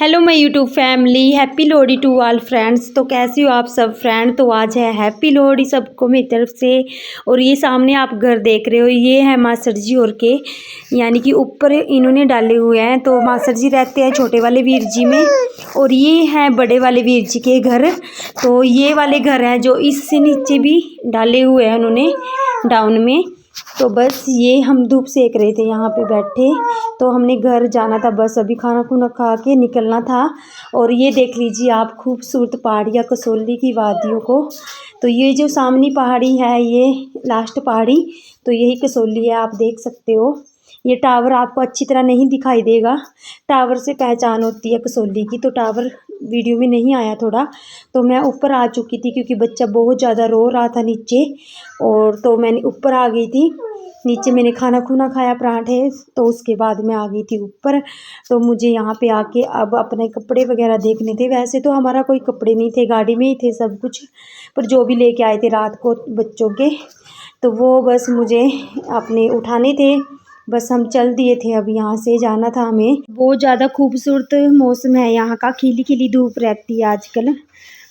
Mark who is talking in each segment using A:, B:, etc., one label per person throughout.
A: Hello my YouTube family, happy Lohri to all friends. तो कैसे हो आप सब फ्रेंड। तो आज है हैप्पी लोहड़ी सबको मेरी तरफ से। और ये सामने आप घर देख रहे हो, ये है मास्टर जी और के, यानी कि ऊपर इन्होंने डाले हुए हैं। तो मास्टर जी रहते हैं छोटे वाले वीर जी में, और ये है बड़े वाले वीर जी के घर। तो ये वाले घर हैं जो इससे नीचे भी डाले हुए हैं उन्होंने डाउन में। तो बस ये हम धूप सेक रहे थे यहाँ पे बैठे, तो हमने घर जाना था, बस अभी खाना खुना खा के निकलना था। और ये देख लीजिए आप खूबसूरत पहाड़ियाँ कसौली की वादियों को। तो ये जो सामने पहाड़ी है, ये लास्ट पहाड़ी, तो यही कसौली है, आप देख सकते हो। ये टावर आपको अच्छी तरह नहीं दिखाई देगा, टावर से पहचान होती है कसौली की। तो टावर वीडियो में नहीं आया थोड़ा, तो मैं ऊपर आ चुकी थी क्योंकि बच्चा बहुत ज़्यादा रो रहा था नीचे। और तो मैंने ऊपर आ गई थी, नीचे मैंने खाना खुना खाया पराठे, तो उसके बाद मैं आ गई थी ऊपर। तो मुझे यहाँ पे आके अब अपने कपड़े वगैरह देखने थे। वैसे तो हमारा कोई कपड़े नहीं थे, गाड़ी में ही थे सब कुछ, पर जो भी लेके आए थे रात को बच्चों के, तो वो बस मुझे अपने उठाने थे। बस हम चल दिए थे, अब यहाँ से जाना था हमें। बहुत ज़्यादा खूबसूरत मौसम है यहाँ का, खिली खिली धूप रहती है आजकल।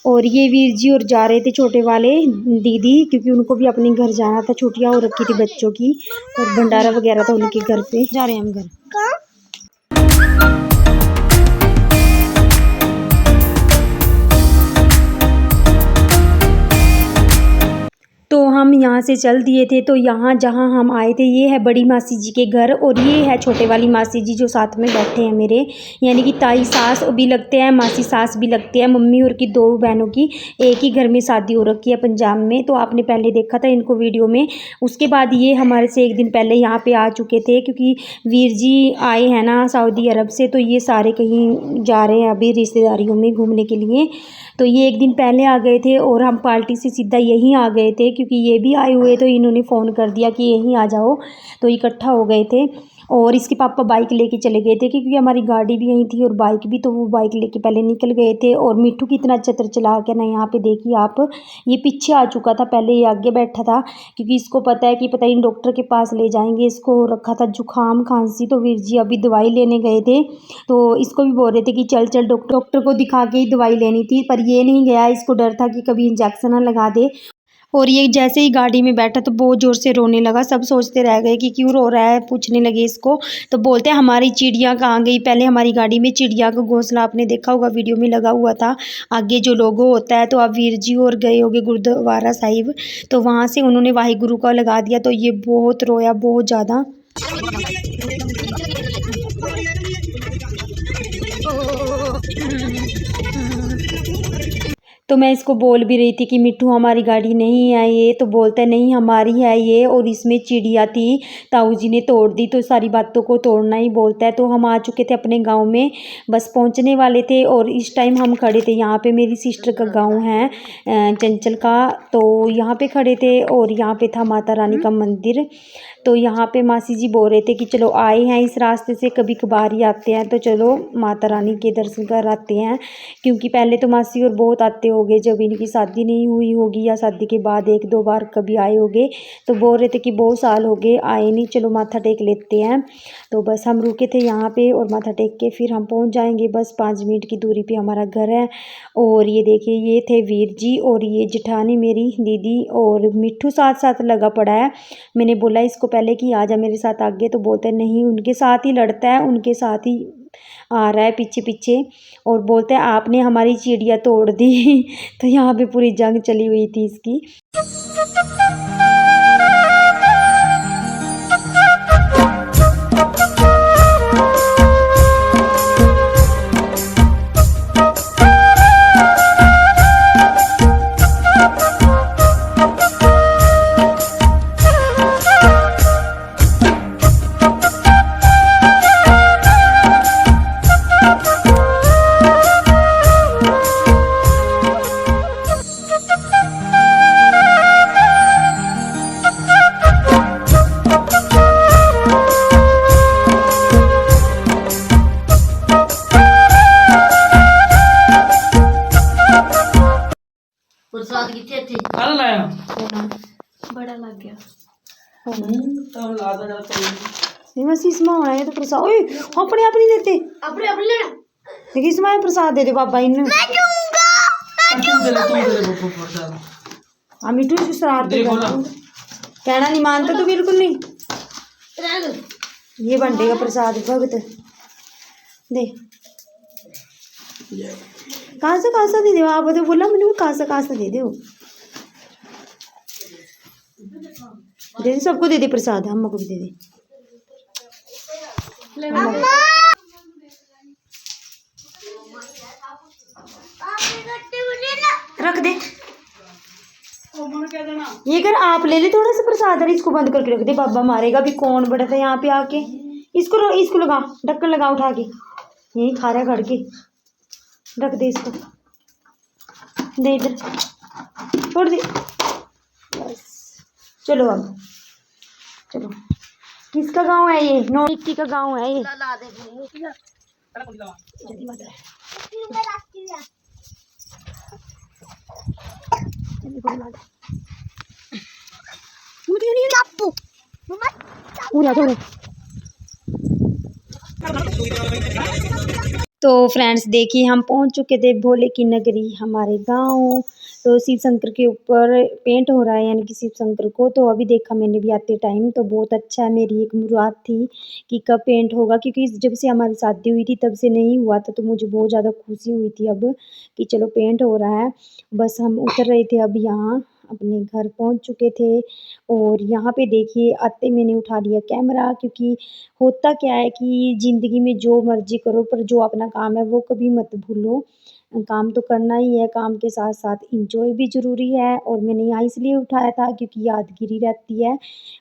A: और ये वीर जी और जा रहे थे छोटे वाले दीदी, क्योंकि उनको भी अपने घर जाना था, छुट्टियाँ हो रखी थी बच्चों की, और भंडारा वगैरह था उनके घर पे। जा रहे हैं हम घर। तो हम यहाँ से चल दिए थे। तो यहाँ जहाँ हम आए थे, ये है बड़ी मासी जी के घर, और ये है छोटे वाली मासी जी जो साथ में बैठे हैं मेरे, यानी कि ताई सास भी लगते हैं, मासी सास भी लगते हैं। मम्मी और की दो बहनों की एक ही घर में शादी हो रखी है पंजाब में, तो आपने पहले देखा था इनको वीडियो में। उसके बाद ये हमारे से एक दिन पहले यहाँ पर आ चुके थे, क्योंकि वीर जी आए हैं ना सऊदी अरब से, तो ये सारे कहीं जा रहे हैं अभी रिश्तेदारियों में घूमने के लिए। तो ये एक दिन पहले आ गए थे, और हम पार्टी से सीधा यहीं आ गए थे, क्योंकि ये भी आए हुए, तो इन्होंने फ़ोन कर दिया कि यहीं आ जाओ, तो इकट्ठा हो गए थे। और इसके पापा बाइक लेके चले गए थे, क्योंकि हमारी गाड़ी भी यहीं थी और बाइक भी, तो वो बाइक लेके पहले निकल गए थे। और मिट्ठू कितना चतर चला के ना, यहाँ पे देखिए आप, ये पीछे आ चुका था, पहले ये आगे बैठा था, क्योंकि इसको पता है कि पता ही डॉक्टर के पास ले जाएंगे। इसको रखा था जुकाम खांसी, तो वीर जी अभी दवाई लेने गए थे, तो इसको भी बोल रहे थे कि चल चल डॉक्टर को दिखा के ही दवाई लेनी थी, पर ये नहीं गया। इसको डर था कि कभी इंजेक्शन ना लगा दे। और ये जैसे ही गाड़ी में बैठा तो बहुत ज़ोर से रोने लगा। सब सोचते रह गए कि क्यों रो रहा है, पूछने लगे इसको। तो बोलते हैं हमारी चिड़िया कहाँ गई। पहले हमारी गाड़ी में चिड़िया का घोंसला आपने देखा होगा, वीडियो में लगा हुआ था, आगे जो लोगो होता है। तो अब वीर जी और गए होंगे गुरुद्वारा साहिब, तो वहाँ से उन्होंने वाहिगुरु का लगा दिया। तो ये बहुत रोया, बहुत ज़्यादा। तो मैं इसको बोल भी रही थी कि मिट्ठू हमारी गाड़ी नहीं है ये, तो बोलता है नहीं हमारी है ये, और इसमें चिड़िया थी, ताऊ जी ने तोड़ दी। तो सारी बातों को तोड़ना ही बोलता है। तो हम आ चुके थे अपने गांव में, बस पहुंचने वाले थे, और इस टाइम हम खड़े थे यहाँ पे। मेरी सिस्टर का गांव है चंचल का, तो यहाँ पे खड़े थे, और यहाँ पे था माता रानी का मंदिर। तो यहाँ पे मासी जी बोल रहे थे कि चलो आए हैं इस रास्ते से, कभी कभार ही आते हैं, तो चलो माता रानी के दर्शन कर आते हैं। क्योंकि पहले तो मासी और बहुत आते होंगे, जब इनकी शादी नहीं हुई होगी या शादी के बाद एक दो बार कभी आए होंगे। तो बोल रहे थे कि बहुत साल हो गए आए नहीं, चलो माथा टेक लेते हैं। तो बस हम रुके थे यहाँ पे, और माथा टेक के फिर हम पहुँच जाएंगे। बस 5 मिनट की दूरी पे हमारा घर है। और ये देखिए, ये थे वीर जी, और ये जेठानी मेरी दीदी, और मिट्ठू साथ साथ लगा पड़ा है। मैंने बोला इसको पहले कि आजा मेरे साथ आगे, तो बोलते नहीं, उनके साथ ही लड़ता है, उनके साथ ही आ रहा है पीछे पीछे। और बोलते हैं आपने हमारी चिड़िया तोड़ दी। तो यहाँ पे पूरी जंग चली हुई थी इसकी।
B: प्रसाद किथे थे
C: कल लाया
A: बड़ा लग गया
C: तब लादा जाता है।
A: नहीं मैं इसमें होना है तो प्रसाद। ओए अपने आप नहीं देते,
B: अपने अपने लेना
A: देखिए इसमें प्रसाद दे दे बाबा इन
C: तू दे वो प्रसाद
A: हम मिठू से शरारत
C: देखो ना।
A: कहना नहीं मानता तो बिल्कुल नहीं। ये बंटेगा प्रसाद भगत दे कासा दे दो आप तो बोला मैंने कासा दे दो सबको दे दे प्रसाद हम को भी दे दे रख दे ये कर आप ले ले थोड़ा सा प्रसाद और इसको बंद करके रख दे बाबा मारेगा भी कौन बड़ा था यहाँ पे आके इसको लगा ढक्कन लगा उठा के यही खा रहा है खड़ के रख दे इसको दे इधर छोड़ दे बस चलो अब चलो किसका गांव है ये नोटिकी का गांव है ये तो फ्रेंड्स देखिए हम पहुंच चुके थे भोले की नगरी हमारे गांव। तो शिव शंकर के ऊपर पेंट हो रहा है यानी कि शिव शंकर को। तो अभी देखा मैंने भी आते टाइम तो बहुत अच्छा है। मेरी एक मुराद थी कि कब पेंट होगा क्योंकि जब से हमारी शादी हुई थी तब से नहीं हुआ था। तो मुझे बहुत ज़्यादा खुशी हुई थी अब कि चलो पेंट हो रहा है। बस हम उतर रहे थे अब यहाँ अपने घर पहुँच चुके थे। और यहाँ पे देखिए आते मैंने उठा लिया कैमरा क्योंकि होता क्या है कि ज़िंदगी में जो मर्ज़ी करो पर जो अपना काम है वो कभी मत भूलो। काम तो करना ही है, काम के साथ-साथ एन्जॉय भी ज़रूरी है। और मैंने यहाँ इसलिए उठाया था क्योंकि यादगिरी रहती है।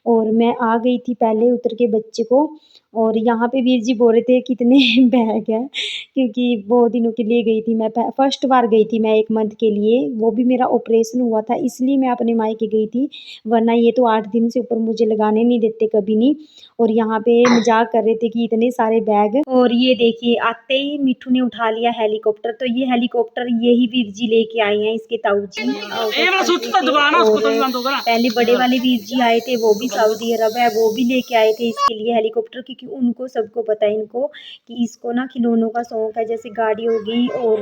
A: और मैं आ गई थी पहले उतर के बच्चे को। और यहाँ पे वीर जी बोल रहे थे कितने बैग हैं क्योंकि बहुत दिनों के लिए गई थी मैं फर्स्ट बार गई थी मैं 1 मंथ के लिए। वो भी मेरा ऑपरेशन हुआ था इसलिए मैं अपने मायके गई थी, वरना ये तो 8 दिन से ऊपर मुझे लगाने नहीं देते कभी नहीं। और यहाँ पे मज़ाक कर रहे थे कि इतने सारे बैग। और ये देखिए आते ही मिठू ने उठा लिया हेलीकॉप्टर। तो ये हेलीकॉप्टर यही वीर जी लेके आए हैं इसके ताऊ जी। पहले बड़े वाले वीर जी आए थे वो भी सऊदी अरब है, वो भी लेके आए थे इसके लिए हेलीकॉप्टर क्योंकि उनको सबको पता है इनको कि इसको ना खिलौनों का शौक है। जैसे गाड़ी हो गई और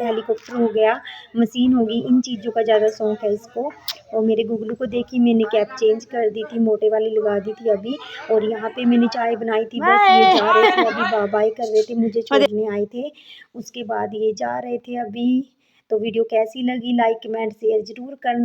A: हेलीकॉप्टर हो गया, मशीन होगी, इन चीज़ों का ज़्यादा शौक है इसको। और मेरे गुगलू को देखी मैंने कैप चेंज कर दी थी, मोटे वाली लगा दी थी अभी। और यहाँ पे मैंने चाय बनाई थी, बस ये जा रहे थे अभी बाय कर रहे थे, मुझे छोड़ने आए थे। उसके बाद ये जा रहे थे अभी। तो वीडियो कैसी लगी लाइक कमेंट शेयर ज़रूर करना।